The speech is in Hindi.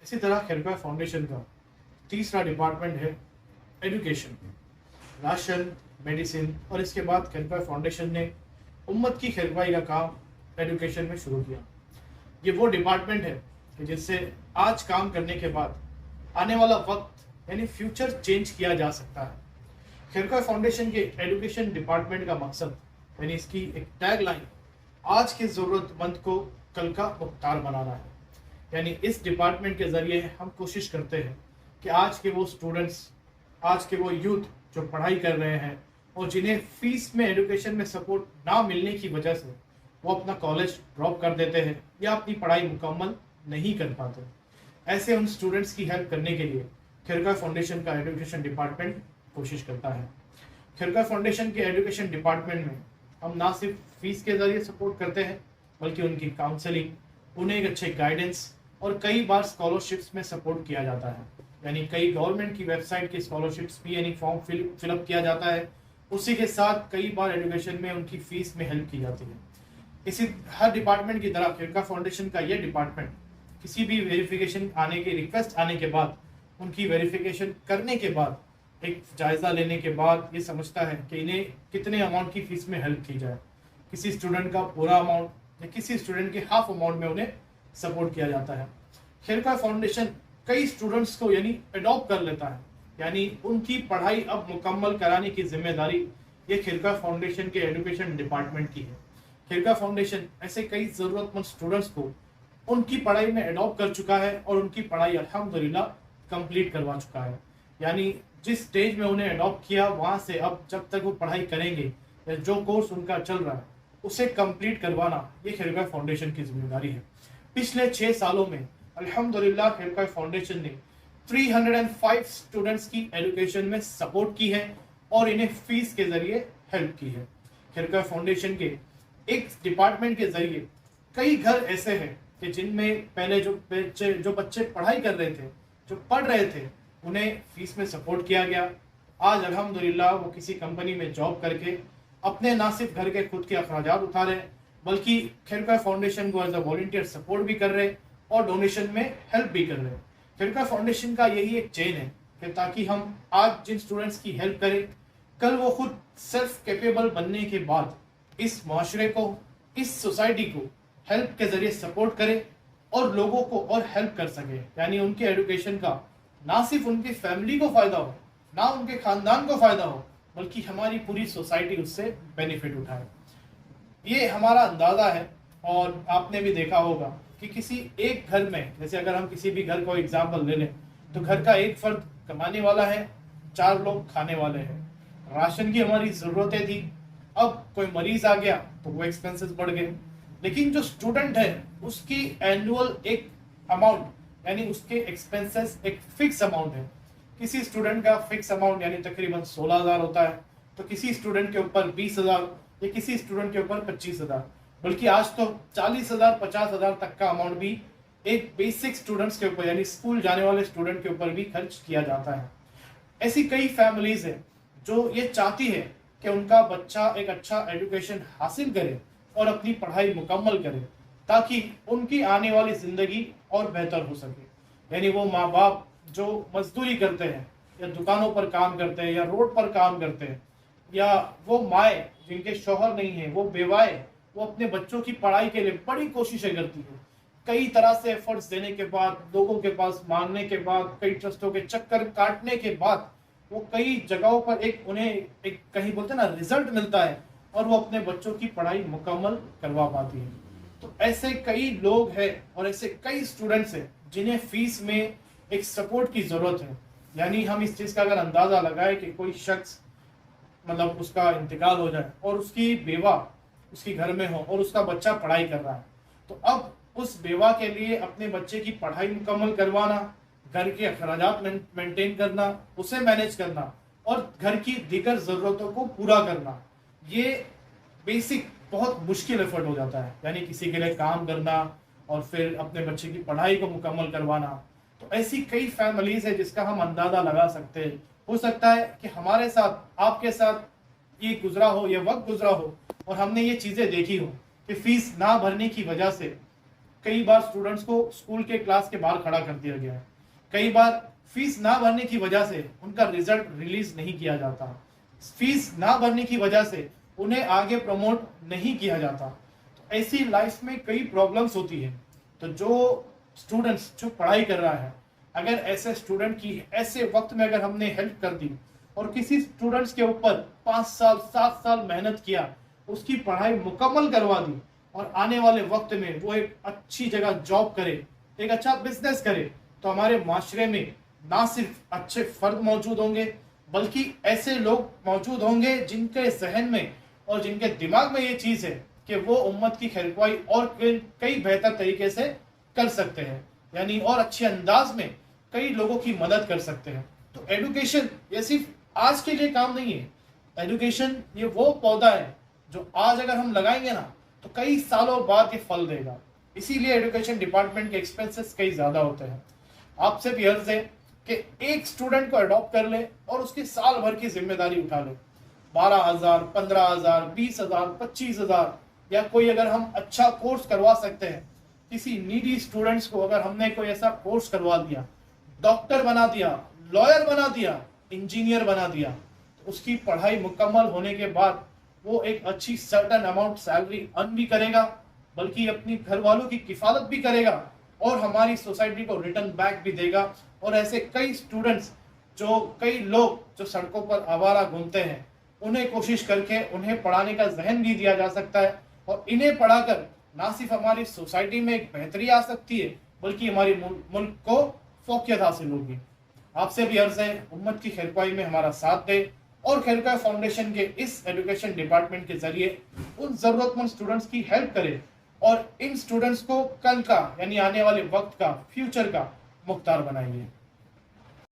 इसी तरह खैरखा फाउंडेशन का तीसरा डिपार्टमेंट है एजुकेशन। राशन, मेडिसिन और इसके बाद खैरखा फाउंडेशन ने उम्मत की खैरखाई का काम एजुकेशन में शुरू किया। ये वो डिपार्टमेंट है कि जिससे आज काम करने के बाद आने वाला वक्त यानी फ्यूचर चेंज किया जा सकता है। खैरखा फाउंडेशन के एजुकेशन डिपार्टमेंट का मकसद यानी इसकी एक टैग लाइन आज के ज़रूरतमंद को कल का मुख्तार बनाना है। यानी इस डिपार्टमेंट के ज़रिए हम कोशिश करते हैं कि आज के वो स्टूडेंट्स, आज के वो यूथ जो पढ़ाई कर रहे हैं और जिन्हें फीस में एजुकेशन में सपोर्ट ना मिलने की वजह से वो अपना कॉलेज ड्रॉप कर देते हैं या अपनी पढ़ाई मुकम्मल नहीं कर पाते, ऐसे उन स्टूडेंट्स की हेल्प करने के लिए खैरखा फाउंडेशन का एजुकेशन डिपार्टमेंट कोशिश करता है। खैरखा फाउंडेशन के एजुकेशन डिपार्टमेंट में हम ना सिर्फ फीस के ज़रिए सपोर्ट करते हैं बल्कि उनकी काउंसलिंग, उन्हें एक अच्छे गाइडेंस और कई बार स्कॉलरशिप्स में सपोर्ट किया जाता है। यानी कई गवर्नमेंट की वेबसाइट की स्कॉलरशिप्स भी यानी फॉर्म फिलअप किया जाता है। उसी के साथ कई बार एजुकेशन में उनकी फीस में हेल्प की जाती है। इसी हर डिपार्टमेंट की तरह खैरखा फाउंडेशन का यह डिपार्टमेंट किसी भी वेरिफिकेशन आने की रिक्वेस्ट आने के बाद, उनकी वेरिफिकेशन करने के बाद, एक जायज़ा लेने के बाद ये समझता है कि इन्हें कितने अमाउंट की फ़ीस में हेल्प की जाए। किसी स्टूडेंट का पूरा अमाउंट या किसी स्टूडेंट के हाफ अमाउंट में उन्हें सपोर्ट किया जाता है। खैरखा फाउंडेशन कई स्टूडेंट्स को यानी अडॉप्ट कर लेता है, यानी उनकी पढ़ाई अब मुकम्मल कराने की जिम्मेदारी ये खैरखा फाउंडेशन के एजुकेशन डिपार्टमेंट की है। खैरखा फाउंडेशन ऐसे कई ज़रूरतमंद स्टूडेंट्स को उनकी पढ़ाई में अडॉप्ट कर चुका है और उनकी पढ़ाई अल्हम्दुलिल्लाह कंप्लीट करवा चुका है। यानी जिस स्टेज में उन्हें अडॉप्ट किया वहाँ से अब जब तक वो पढ़ाई करेंगे या जो कोर्स उनका चल रहा है उसे कंप्लीट करवाना ये खैरखा फाउंडेशन की जिम्मेदारी है। पिछले 6 सालों में अल्हम्दुलिल्लाह खैरखा फाउंडेशन ने 305 स्टूडेंट्स की एजुकेशन में सपोर्ट की है और इन्हें फीस के जरिए हेल्प की है। खैरखा फाउंडेशन के एक डिपार्टमेंट के जरिए कई घर ऐसे हैं कि जिनमें पहले जो बच्चे पढ़ाई कर रहे थे, जो पढ़ रहे थे, उन्हें फीस में सपोर्ट किया गया। आज अल्हम्दुलिल्लाह वो किसी कंपनी में जॉब करके अपने ना सिर्फ घर के खुद के अखराजात उठा रहे हैं बल्कि खैरखा फाउंडेशन को एज अ वॉलंटियर सपोर्ट भी कर रहे हैं और डोनेशन में हेल्प भी कर रहे हैं। खैरखा फाउंडेशन का यही एक चेन है कि ताकि हम आज जिन स्टूडेंट्स की हेल्प करें, कल वो खुद सेल्फ कैपेबल बनने के बाद इस माशरे को, इस सोसाइटी को हेल्प के ज़रिए सपोर्ट करें और लोगों को और हेल्प कर सके। यानी उनके एजुकेशन का ना सिर्फ उनकी फैमिली को फ़ायदा हो, ना उनके ख़ानदान को फ़ायदा हो, बल्कि हमारी पूरी सोसाइटी उससे बेनिफिट उठाए। ये हमारा अंदाज़ा है और आपने भी देखा होगा कि किसी एक घर में, जैसे अगर हम किसी भी घर को एग्जाम्पल ले लें तो घर का एक फर्द कमाने वाला है, 4 लोग खाने वाले हैं। राशन की हमारी ज़रूरतें थी, अब कोई मरीज आ गया तो वो एक्सपेंसेस बढ़ गए। लेकिन जो स्टूडेंट है उसकी एनुअल एक अमाउंट यानी उसके एक्सपेंसेस एक फिक्स अमाउंट है। किसी स्टूडेंट का फिक्स अमाउंट यानी तकरीबन 16,000 होता है, तो किसी स्टूडेंट के ऊपर 20,000 या किसी स्टूडेंट के ऊपर 25,000, बल्कि आज तो 40,000 50,000 तक का अमाउंट भी एक बेसिक स्टूडेंट्स के ऊपर यानी स्कूल जाने वाले स्टूडेंट के ऊपर भी खर्च किया जाता है। ऐसी कई फैमिलीज हैं जो ये चाहती है कि उनका बच्चा एक अच्छा एजुकेशन हासिल करे और अपनी पढ़ाई मुकम्मल करे ताकि उनकी आने वाली ज़िंदगी और बेहतर हो सके। यानी वो माँ बाप जो मजदूरी करते हैं या दुकानों पर काम करते हैं या रोड पर काम करते हैं, या वो माएँ जिनके शौहर नहीं है, वो बेवाएँ, वो अपने बच्चों की पढ़ाई के लिए बड़ी कोशिशें करती है। कई तरह से एफर्ट्स देने के बाद, लोगों के पास मांगने के बाद, कई ट्रस्टों के चक्कर काटने के बाद वो कई जगहों पर उन्हें एक कहीं बोलते हैं ना रिजल्ट मिलता है और वो अपने बच्चों की पढ़ाई मुकम्मल करवा पाती है। तो ऐसे कई लोग हैं और ऐसे कई स्टूडेंट्स हैं जिन्हें फीस में एक सपोर्ट की ज़रूरत है। यानी हम इस चीज़ का अगर अंदाज़ा लगाए कि कोई शख्स मतलब उसका इंतकाल हो जाए और उसकी बेवा उसके घर में हो और उसका बच्चा पढ़ाई कर रहा है, तो अब उस बेवा के लिए अपने बच्चे की पढ़ाई मुकम्मल करवाना, घर के अखराजात मेंटेन करना, उसे मैनेज करना और घर की दीगर ज़रूरतों को पूरा करना, ये बेसिक बहुत मुश्किल एफर्ट हो जाता है। यानी किसी के लिए काम करना और फिर अपने बच्चे की पढ़ाई को मुकम्मल करवाना। तो ऐसी कई फैमिलीज है जिसका हम अंदाज़ा लगा सकते हैं। हो सकता है कि हमारे साथ, आपके साथ ये गुजरा हो, ये वक्त गुजरा हो और हमने ये चीज़ें देखी हो कि फीस ना भरने की वजह से कई बार स्टूडेंट्स को स्कूल के क्लास के बाहर खड़ा कर दिया गया है, कई बार फीस ना भरने की वजह से उनका रिजल्ट रिलीज नहीं किया जाता, फीस ना भरने की वजह से उन्हें आगे प्रमोट नहीं किया जाता। तो ऐसी लाइफ में कई प्रॉब्लम्स होती है। तो जो स्टूडेंट्स जो पढ़ाई कर रहा है, अगर ऐसे स्टूडेंट की ऐसे वक्त में अगर हमने हेल्प कर दी और किसी स्टूडेंट्स के ऊपर 5 साल 7 साल मेहनत किया, उसकी पढ़ाई मुकम्मल करवा दी और आने वाले वक्त में वो एक अच्छी जगह जॉब करे, एक अच्छा बिजनेस करे, तो हमारे माशरे में ना सिर्फ अच्छे फर्द मौजूद होंगे बल्कि ऐसे लोग मौजूद होंगे जिनके जहन में और जिनके दिमाग में ये चीज़ है कि वो उम्मत की खैरख्वाही और कई बेहतर तरीके से कर सकते हैं, यानी और अच्छे अंदाज में कई लोगों की मदद कर सकते हैं। तो एजुकेशन ये सिर्फ आज के लिए काम नहीं है। एजुकेशन ये वो पौधा है जो आज अगर हम लगाएंगे ना तो कई सालों बाद ये फल देगा। इसीलिए एजुकेशन डिपार्टमेंट के एक्सपेंसेस कई ज्यादा होते हैं। आपसे भी अर्ज है कि एक स्टूडेंट को अडॉप्ट कर ले और उसकी साल भर की जिम्मेदारी उठा ले। 12,000, 15,000, 20,000, 25,000, या कोई अगर हम अच्छा कोर्स करवा सकते हैं, किसी नीडी स्टूडेंट्स को अगर हमने कोई ऐसा कोर्स करवा दिया, डॉक्टर बना दिया, लॉयर बना दिया, इंजीनियर बना दिया, तो उसकी पढ़ाई मुकम्मल होने के बाद वो एक अच्छी सर्टन अमाउंट सैलरी अर्न भी करेगा, बल्कि अपनी घर वालों की किफालत भी करेगा और हमारी सोसाइटी को रिटर्न बैक भी देगा। और ऐसे कई स्टूडेंट्स कई लोग जो सड़कों पर आवारा घूमते हैं, उन्हें कोशिश करके उन्हें पढ़ाने का जहन भी दिया जा सकता है और इन्हें पढ़ाकर ना सिर्फ हमारी सोसाइटी में एक बेहतरी आ सकती है बल्कि हमारी मुल्क को फौकियत हासिल होगी। आपसे भी अर्ज है उम्मत की खैरख्वाही में हमारा साथ दे और खैरख्वाही फाउंडेशन के इस एजुकेशन डिपार्टमेंट के जरिए उन जरूरतमंद स्टूडेंट्स की हेल्प करें और इन स्टूडेंट्स को कल का यानी आने वाले वक्त का फ्यूचर का मुख्तार बनाइए।